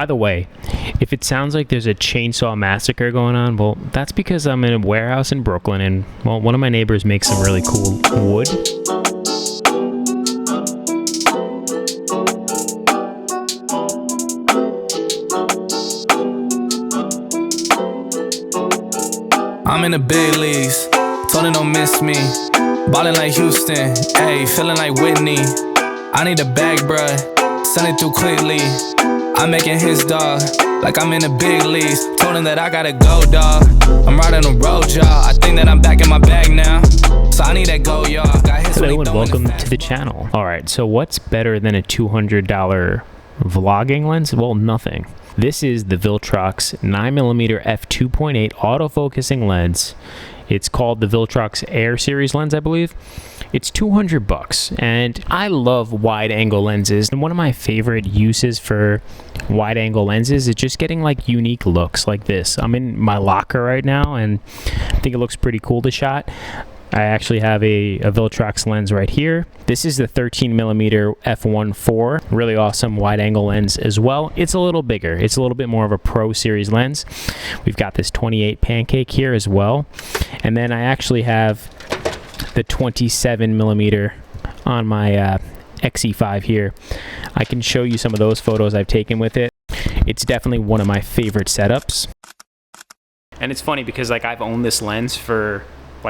By the way, if it sounds like there's a chainsaw massacre going on, well, that's because I'm in a warehouse in Brooklyn and, well, one of my neighbors makes some really cool wood. I'm in the big leagues, told her don't miss me. Ballin' like Houston, ayy, feeling like Whitney. I need a bag, bruh, send it through quickly. I'm making his dog, like I'm in the big leagues. Told him that I gotta go, dawg. I'm riding the road, y'all. I think that I'm back in my bag now. So I need that go, y'all. Hello and welcome to the channel. Alright, so what's better than a $200 vlogging lens? Well, nothing. This is the Viltrox 9mm f2.8 autofocusing lens. It's called the Viltrox Air Series lens, I believe. It's $200 and I love wide angle lenses. And one of my favorite uses for wide angle lenses is just getting like unique looks like this. I'm in my locker right now and I think it looks pretty cool to shot. I actually have a Viltrox lens right here. This is the 13mm f1.4, really awesome wide angle lens as well. It's a little bigger. It's a little bit more of a Pro Series lens. We've got this 28 pancake here as well. And then I actually have the 27mm on my XE5 here. I can show you some of those photos I've taken with it. It's definitely one of my favorite setups. And it's funny because like I've owned this lens for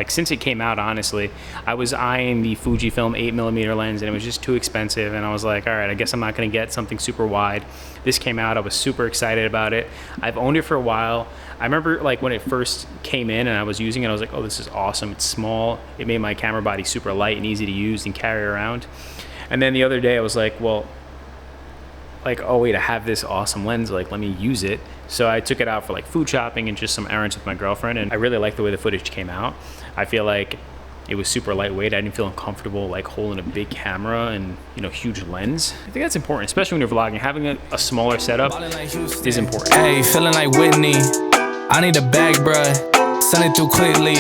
since it came out, honestly. I was eyeing the Fujifilm 8mm lens and it was just too expensive, and I was like, all right, I guess I'm not gonna get something super wide. This came out, I was super excited about it. I've owned it for a while. I remember like when it first came in and I was using it, I was like, oh, this is awesome. It's small. It made my camera body super light and easy to use and carry around. And then the other day I was like, well, oh wait, I have this awesome lens, like let me use it. So I took it out for like food shopping and just some errands with my girlfriend, and I really liked the way the footage came out. I feel like it was super lightweight. I didn't feel uncomfortable like holding a big camera and, you know, huge lens. I think that's important, especially when you're vlogging. Having a smaller setup is important. Hey, feeling like Whitney. I need a bag, bruh, send it through quickly.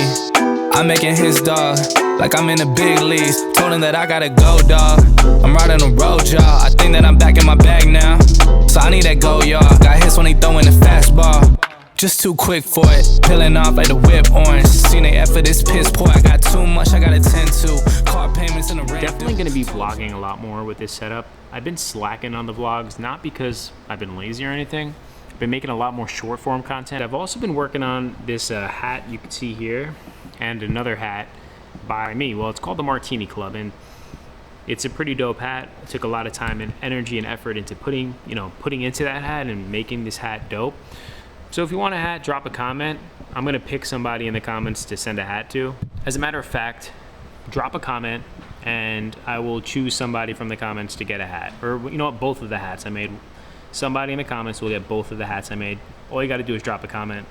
I'm making his dog, like I'm in the big leagues. Told him that I gotta go, dawg. I'm riding the road, y'all. I think that I'm back in my bag now. So I need that go, y'all. Got hits when he throwing the fastball. Just too quick for it, peeling off like the whip orange. Seen they effort, this piss poor. I got too much, I gotta tend to. Car payments in the rent. Definitely gonna be vlogging a lot more with this setup. I've been slacking on the vlogs, not because I've been lazy or anything. I've been making a lot more short form content. I've also been working on this hat you can see here, and another hat by me. Well, it's called the Martini Club, and it's a pretty dope hat. I took a lot of time and energy and effort into putting into that hat and making this hat dope. So if you want a hat, drop a comment. I'm gonna pick somebody in the comments to send a hat to. As a matter of fact, drop a comment and I will choose somebody from the comments to get a hat. Or you know what, both of the hats I made. Somebody in the comments will get both of the hats I made. All you gotta do is drop a comment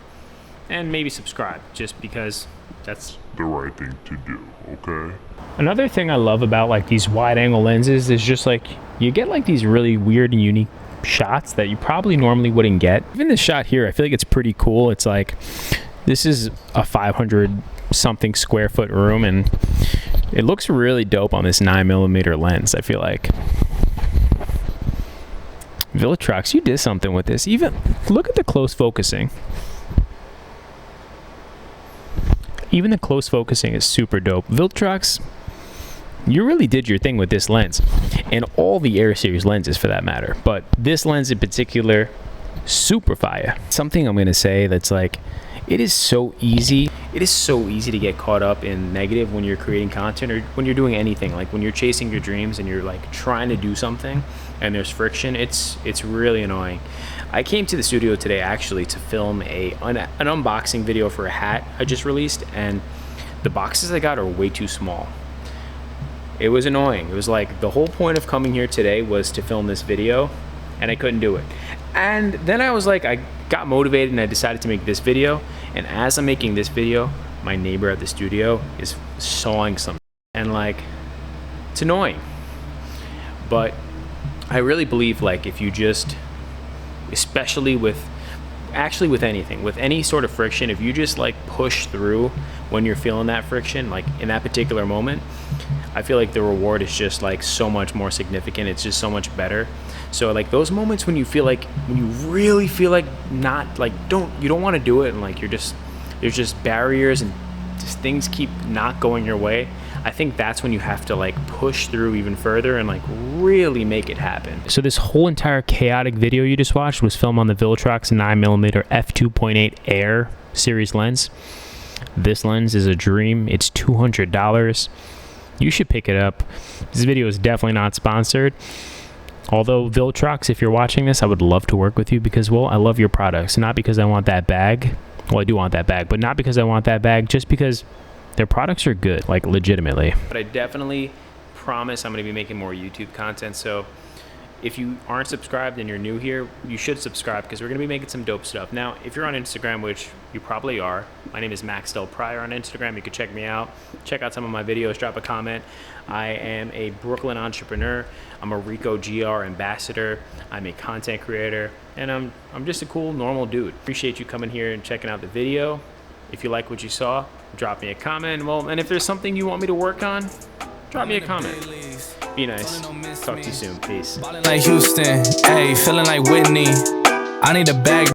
and maybe subscribe, just because that's the right thing to do, okay? Another thing I love about like these wide angle lenses is just like you get like these really weird and unique shots that you probably normally wouldn't get. Even this shot here, I feel like it's pretty cool. It's like, this is a 500 something square foot room and it looks really dope on this 9mm lens. I feel like Viltrox, you did something with this. Even look at the close focusing. Even the close focusing is super dope. Viltrox, you really did your thing with this lens, and all the Air Series lenses for that matter, but this lens in particular, super fire. Something I'm gonna say that's like, it is so easy to get caught up in negative when you're creating content or when you're doing anything. Like when you're chasing your dreams and you're like trying to do something and there's friction, it's really annoying. I came to the studio today actually to film an unboxing video for a hat I just released, and the boxes I got are way too small. It was annoying. It was like the whole point of coming here today was to film this video and I couldn't do it. And then I was like, I got motivated and I decided to make this video. And as I'm making this video, my neighbor at the studio is sawing something. And like, it's annoying. But I really believe like if you just, especially with anything, with any sort of friction, if you just like push through when you're feeling that friction, like in that particular moment, I feel like the reward is just like so much more significant. It's just so much better. So like those moments when you feel like, when you really feel like not like, you don't want to do it, and like there's just barriers and just things keep not going your way, I think that's when you have to like push through even further and like really make it happen. So this whole entire chaotic video you just watched was filmed on the Viltrox 9mm f2.8 Air Series lens. This lens is a dream. It's $200. You should pick it up. This video is definitely not sponsored. Although Viltrox, if you're watching this, I would love to work with you because, well, I love your products. Not because I want that bag. Well, I do want that bag, but not because I want that bag, just because their products are good, like legitimately. But I definitely promise I'm going to be making more YouTube content. So if you aren't subscribed and you're new here, you should subscribe because we're going to be making some dope stuff. Now, if you're on Instagram, which you probably are, my name is Max Del Pryor on Instagram. You can check me out. Check out some of my videos. Drop a comment. I am a Brooklyn entrepreneur. I'm a Rico GR ambassador. I'm a content creator. And I'm just a cool, normal dude. Appreciate you coming here and checking out the video. If you like what you saw, drop me a comment. Well, and if there's something you want me to work on, drop me a comment. Be nice. Talk to you soon. Peace. Ballin' like Houston, ayy, feeling like Whitney. I need a bag.